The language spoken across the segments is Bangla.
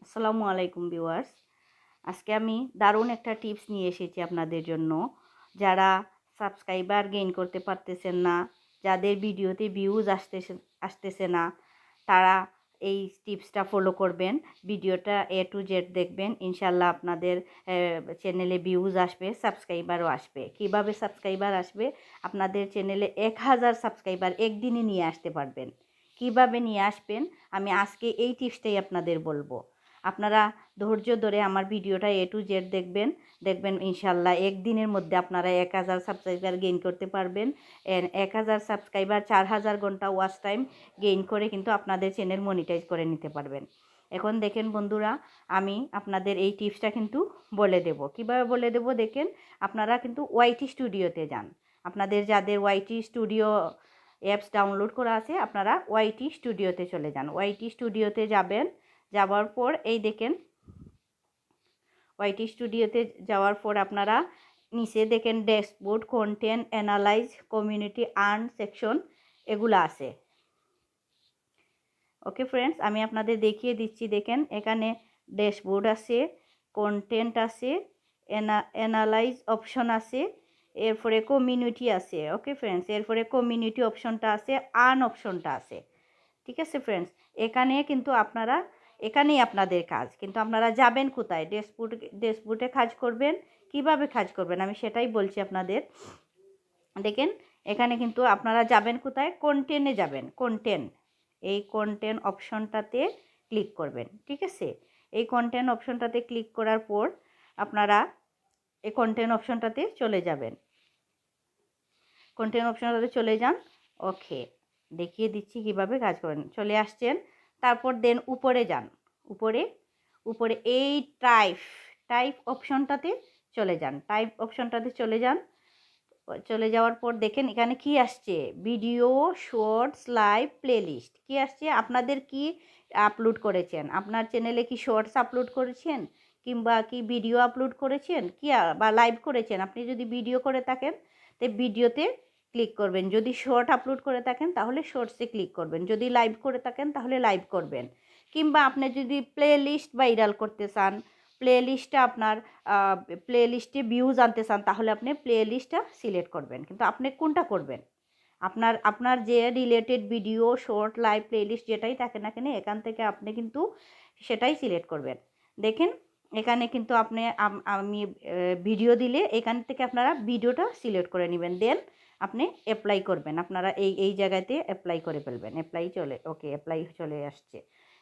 আসসালামু আলাইকুম ভিউয়ার্স। আজকে আমি দারুণ একটা টিপস নিয়ে এসেছি আপনাদের জন্য। যারা সাবস্ক্রাইবার গেইন করতে পারতেছেন না, যাদের ভিডিওতে ভিউজ আসতেছে না, তারা এই টিপসটা ফলো করবেন। ভিডিওটা এ টু জেড দেখবেন, ইনশাল্লাহ আপনাদের চ্যানেলে ভিউজ আসবে, সাবস্ক্রাইবারও আসবে। কিভাবে সাবস্ক্রাইবার আসবে? আপনাদের চ্যানেলে 1000 সাবস্ক্রাইবার একদিনে নিয়ে আসতে পারবেন। কিভাবে নিয়ে আসবেন আমি আজকে এই টিপসটাই আপনাদের বলবো। আপনারা ধৈর্য ধরে আমার ভিডিওটা এ টু জেড দেখবেন ইনশাল্লাহ একদিনের মধ্যে আপনারা 1000 সাবস্ক্রাইবার গেইন করতে পারবেন। 1000 সাবস্ক্রাইবার 4000 ঘন্টা ওয়াচ টাইম গেইন করে কিন্তু আপনাদের চ্যানেল মনিটাইজ করে নিতে পারবেন। এখন দেখেন বন্ধুরা, আমি আপনাদের এই টিপসটা কিন্তু বলে দেব। কিভাবে বলে দেব দেখেন। আপনারা কিন্তু ওয়াইটি স্টুডিওতে যান। আপনাদের যাদের ওয়াইটি স্টুডিও অ্যাপস ডাউনলোড করা আছে, আপনারা ওয়াইটি স্টুডিওতে চলে যান। ওয়াইটি স্টুডিওতে যাওয়ার পর এই দেখেন, ওয়াইটি স্টুডিওতে যাওয়ার পর আপনারা নিচে দেখেন dashboard, content, analyse, community, earn section এগুলো আছে। ওকে ফ্রেন্ডস, আমি আপনাদের দেখিয়ে দিচ্ছি। দেখেন এখানে ড্যাশবোর্ড আছে, কন্টেন্ট আছে, অ্যানালাইজ অপশন আছে, এরপরে কমিউনিটি আছে। ওকে ফ্রেন্ডস, এরপরে কমিউনিটি অপশনটা আছে, আর্ন অপশনটা আছে। ঠিক আছে ফ্রেন্ডস, এখানেই আপনাদের কাজ। কিন্তু আপনারা যাবেন কোথায়? ড্যাশবোর্ডে কাজ করবেন। কিভাবে কাজ করবেন আমি সেটাই বলছি আপনাদের। দেখেন এখানে কিন্তু আপনারা যাবেন কোথায়? কন্টেন্টে যাবেন। এই কন্টেন্ট অপশনটাতে ক্লিক করবেন। ঠিক আছে, এই কন্টেন্ট অপশনটাতে ক্লিক করার পর আপনারা এই কন্টেন্ট অপশনটাতে চলে যাবেন। কন্টেন্ট অপশনটাতে চলে যান। ওকে, দেখিয়ে দিচ্ছি কিভাবে কাজ করেন। চলে আসছেন, তারপর দেন উপরে যান। উপরে এই টাইপ অপশনটাতে চলে যান। চলে যাওয়ার পর দেখেন এখানে কি আসছে? Video, shorts, live, playlist. কি আসছে? আপনাদের কি আপলোড করেছেন? আপনার চ্যানেলে কি শর্টস আপলোড করেছেন, কিংবা কি ভিডিও আপলোড করেছেন, কি বা লাইভ করেছেন? আপনি যদি ভিডিও করে থাকেন তো ভিডিওতে ক্লিক করবেন। যদি শর্ট আপলোড করে থাকেন তাহলে শর্টসে ক্লিক করবেন। যদি লাইভ করে থাকেন তাহলে লাইভ করবেন। কিংবা আপনি যদি প্লে লিস্ট ভাইরাল করতে চান, প্লে লিস্টে ভিউজ আনতে চান, তাহলে আপনি প্লে লিস্টটা সিলেক্ট করবেন। কিন্তু আপনি কোনটা করবেন? আপনার যে related video, short, live, playlist যেটাই থাকে না কেন, এখান থেকে আপনি কিন্তু সেটাই সিলেক্ট করবেন। দেখেন এখানে কিন্তু আমি ভিডিও দিলে এখান থেকে আপনারা ভিডিওটা সিলেক্ট করে নেবেন। দেন আপনি অ্যাপ্লাই করবেন। আপনারা এই জায়গাতে অ্যাপ্লাই করে ফেলবেন। অ্যাপ্লাই চলে আসছে।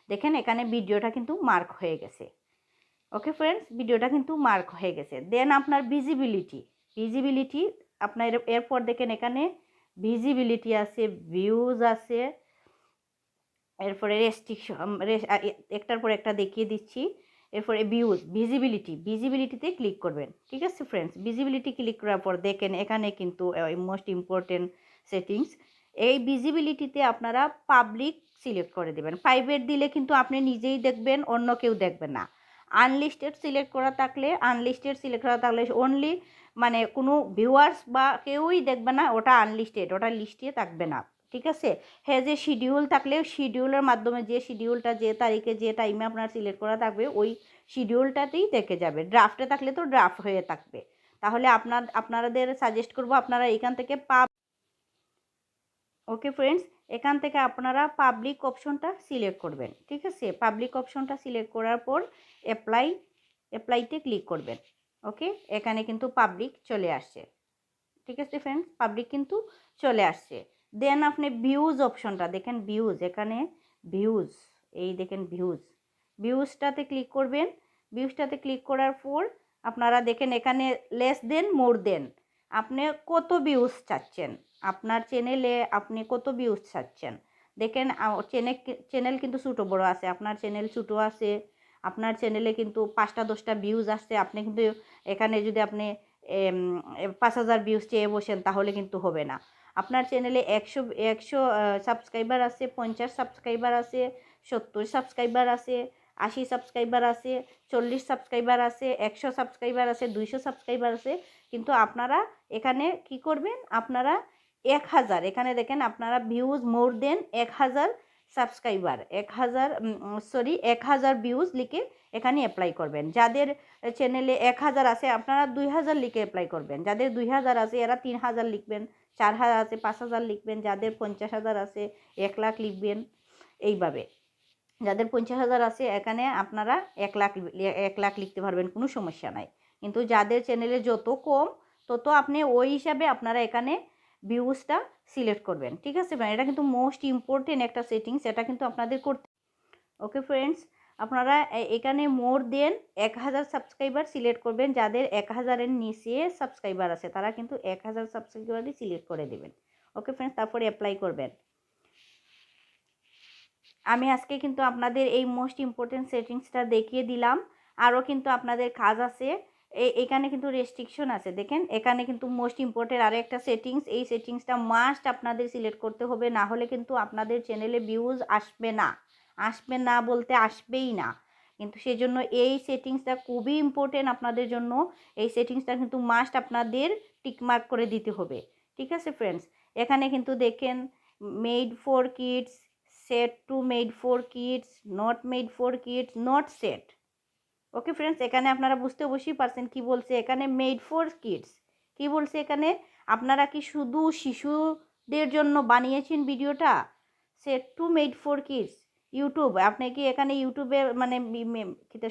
দেখেন এখানে ভিডিওটা কিন্তু মার্ক হয়ে গেছে। ওকে ফ্রেন্ডস, ভিডিওটা কিন্তু মার্ক হয়ে গেছে। দেন আপনার ভিজিবিলিটি আপনার এরপর দেখেন এখানে ভিজিবিলিটি আছে, ভিউজ আছে, এরপরে রেস্ট্রিকশন, একটার পর একটা দেখিয়ে দিচ্ছি। এরপরে ভিজিবিলিটিতে ক্লিক করবেন। ঠিক আছে ফ্রেন্ডস, ভিজিবিলিটি ক্লিক করার পর দেখেন এখানে কিন্তু মোস্ট ইম্পর্টেন্ট সেটিংস। এই ভিজিবিলিটিতে আপনারা পাবলিক সিলেক্ট করে দেবেন। প্রাইভেট দিলে কিন্তু আপনি নিজেই দেখবেন, অন্য কেউ দেখবে না। আনলিস্টেড সিলেক্ট করা থাকলে অনলি মানে কোনো ভিউয়ার্স বা কেউই দেখবে না, ওটা আনলিস্টেড, ওটা লিস্টে থাকবে না। ঠিক আছে, হ্যাঁ, যে শিডিউল থাকলে শিডিউলের মাধ্যমে যে শিডিউলটা যে তারিখে যে টাইমে আপনার সিলেক্ট করা থাকবে ওই শিডিউলটাতেই দেখে যাবে। ড্রাফটে থাকলে তো ড্রাফট হয়ে থাকবে। তাহলে আপনাদের সাজেস্ট করব আপনারা এখান থেকে ওকে ফ্রেন্ডস, এখান থেকে আপনারা পাবলিক অপশনটা সিলেক্ট করবেন। ঠিক আছে, পাবলিক অপশনটা সিলেক্ট করার পর অ্যাপ্লাইতে ক্লিক করবেন। ওকে, এখানে কিন্তু পাবলিক চলে আসছে। ঠিক আছে ফ্রেন্ডস, পাবলিক কিন্তু চলে আসছে। দেন আপনি ভিউজ অপশনটা দেখেন, এখানে ভিউজ, এই দেখেন ভিউজটাতে ক্লিক করবেন। ভিউজটাতে ক্লিক করার পর আপনারা দেখেন এখানে লেস দেন, মোর দেন, আপনি কত ভিউজ চাচ্ছেন, আপনার চ্যানেলে আপনি কত ভিউজ চাচ্ছেন। দেখেন চ্যানেল কিন্তু ছোটো বড়ো আছে। আপনার চ্যানেল ছোটো আছে, আপনার চ্যানেলে কিন্তু 5টা 10টা ভিউজ আসছে। আপনি কিন্তু এখানে যদি আপনি 5000 ভিউজ চেয়ে বসেন তাহলে কিন্তু হবে না। আপনার চ্যানেলে 100 সাবস্ক্রাইবার আছে, 50 সাবস্ক্রাইবার আছে, 70 সাবস্ক্রাইবার আছে, 80 সাবস্ক্রাইবার আছে, 40 সাবস্ক্রাইবার আছে, 100 সাবস্ক্রাইবার আছে, 200 সাবস্ক্রাইবার আছে। কিন্তু আপনারা এখানে কি করবেন? আপনারা 1000, এখানে দেখেন আপনারা ভিউজ মোর দেন 1000 সাবস্ক্রাইবার 1000 ভিউজ লিখে এখানে অ্যাপ্লাই করবেন। যাদের চ্যানেলে 1000 আছে আপনারা 2000 লিখে অ্যাপ্লাই করবেন। যাদের 2000 আছে এরা 3000 লিখবেন, 4000 আছে 5000 লিখবেন, যাদের 50,000 আছে 1 লাখ লিখবেন। এইভাবে যাদের 50,000 আছে এখানে আপনারা 1 লাখ লিখতে পারবেন, কোনো সমস্যা নাই। কিন্তু যাদের চ্যানেলে যত কম তত আপনি ওই হিসাবে আপনারা এখানে ভিউজটা সিলেক্ট করবেন। ঠিক আছে ফ্রেন্ড, এটা কিন্তু মোস্ট ইম্পর্টেন্ট একটা সেটিংস, এটা কিন্তু আপনাদের করতে। ওকে ফ্রেন্ডস, আপনারা এখানে মোর দেন 1000 সাবস্ক্রাইবার সিলেক্ট করবেন। যাদের 1000-এর নিচে সাবস্ক্রাইবার আছে তারা কিন্তু 1000 সাবস্ক্রাইবারই সিলেক্ট করে দেবেন। ওকে ফ্রেন্ডস, তারপরে অ্যাপ্লাই করবেন। আমি আজকে কিন্তু আপনাদের এই মোস্ট ইম্পর্টেন্ট সেটিংসটা দেখিয়ে দিলাম। আরও কিন্তু আপনাদের কাজ আছে। এখানে কিন্তু রেস্ট্রিকশন আছে, দেখেন এখানে কিন্তু মোস্ট ইম্পর্টেন্ট আরও একটা সেটিংস, এই সেটিংসটা মাস্ট আপনাদের সিলেক্ট করতে হবে, না হলে কিন্তু আপনাদের চ্যানেলে ভিউজ আসবে না। আসবে না বলতে আসবেই না, কিন্তু সেজন্য এই সেটিংসটা খুবই ইম্পর্টেন্ট আপনাদের জন্য। এই সেটিংসটা কিন্তু মাস্ট আপনাদের টিকমার্ক করে দিতে হবে। ঠিক আছে ফ্রেন্ডস, এখানে কিন্তু দেখেন made for kids, set to made for kids, not made for kids, not set. Okay friends, এখানে আপনারা বুঝতে অবশ্যই পারছেন কি বলছে এখানে মেড ফর কিডস। কি বলছে এখানে, আপনারা কি শুধু শিশুদের জন্য বানিয়েছেন ভিডিওটা? Set to made for kids YouTube, আপনি কি এখানে ইউটিউবে মানে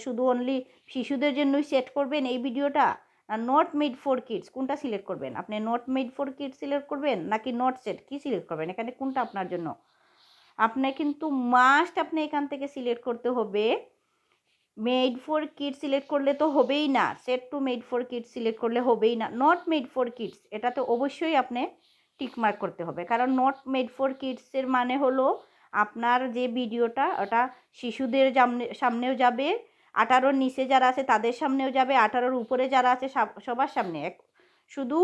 শুধু অনলি শিশুদের জন্যই সেট করবেন এই ভিডিওটা? আর নট মেড ফর কিডস কোনটা সিলেক্ট করবেন আপনি? Not made for kids select করবেন নাকি নট সেট, কি সিলেক্ট করবেন এখানে, কোনটা আপনার জন্য? আপনি কিন্তু মাস্ট আপনি এখান থেকে সিলেক্ট করতে হবে। মেড ফর কিডস সিলেক্ট করলে তো হবেই না, set to made for kids select করলে হবেই না, নট মেড ফর কিডস এটা তো অবশ্যই আপনি টিকমার্ক করতে হবে। কারণ নট মেড ফর কিডসের মানে হলো আপনার যে ভিডিওটা ওটা শিশুদের সামনেও যাবে, 18-র নিচে যারা আছে তাদের সামনেও যাবে, 18-র উপরে যারা আছে সবার সামনে। শুধু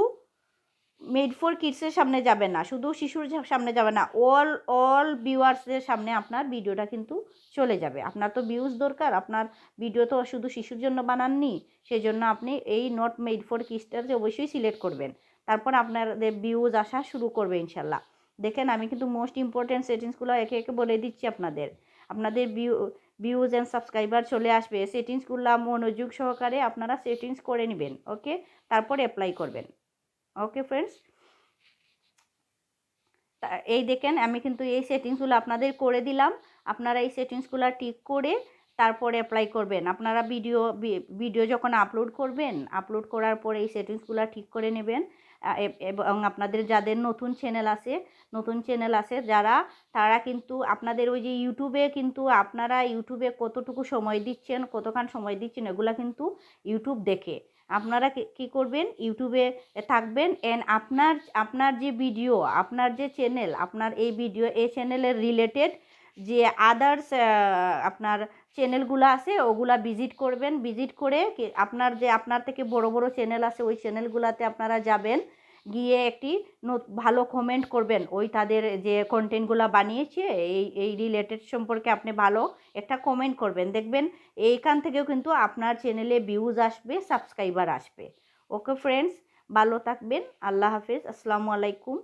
মেড ফর কিডসের সামনে যাবে না, শুধু শিশুর সামনে যাবে না, অল ভিউয়ার্সদের সামনে আপনার ভিডিওটা কিন্তু চলে যাবে। আপনার তো ভিউজ দরকার, আপনার ভিডিও তো শুধু শিশুর জন্য বানাননি, সেই জন্য আপনি এই নট মেড ফর কিডসটা অবশ্যই সিলেক্ট করবেন। তারপর আপনাদের ভিউজ আসা শুরু করবে ইনশাল্লাহ। দেখেন আমি কিন্তু মোস্ট ইম্পর্টেন্ট সেটিংসগুলো একে একে বলে দিচ্ছি আপনাদের। আপনাদের ভিউজ অ্যান্ড সাবস্ক্রাইবার চলে আসবে, সেটিংসগুলো মনোযোগ সহকারে আপনারা সেটিংস করে নেবেন। ওকে, তারপর অ্যাপ্লাই করবেন। ওকে ফ্রেন্ডস, এই দেখেন আমি কিন্তু এই সেটিংসগুলো আপনাদের করে দিলাম। আপনারা এই সেটিংসগুলো টিক করে তারপরে অ্যাপ্লাই করবেন। আপনারা ভিডিও যখন আপলোড করবেন, আপলোড করার পরে এই সেটিংসগুলো ঠিক করে নেবেন। এবং আপনাদের যাদের নতুন চ্যানেল আছে যারা, তারা কিন্তু আপনাদের ওই যে ইউটিউবে কিন্তু আপনারা ইউটিউবে কতটুকু সময় দিচ্ছেন, কতক্ষণ সময় দিচ্ছেন এগুলো কিন্তু ইউটিউব দেখে। আপনারা কি করবেন, ইউটিউবে থাকবেন এন্ড আপনার যে ভিডিও, আপনার যে চ্যানেল, আপনার এই চ্যানেলের রিলেটেড যে আদার্স আপনার চ্যানেলগুলো আছে ওগুলা ভিজিট করবেন। ভিজিট করে আপনার থেকে বড় বড় চ্যানেল আছে ওই চ্যানেলগুলোতে আপনারা যাবেন, গিয়ে একটি ভালো কমেন্ট করবেন। ওই তাদের যে কন্টেন্টগুলো বানিয়েছে এই রিলেটেড সম্পর্কে আপনি ভালো একটা কমেন্ট করবেন। দেখবেন এইখান থেকেও কিন্তু আপনার চ্যানেলে ভিউজ আসবে, সাবস্ক্রাইবার আসবে। ওকে ফ্রেন্ডস, ভালো থাকবেন। আল্লাহ হাফেজ, আসসালামু আলাইকুম।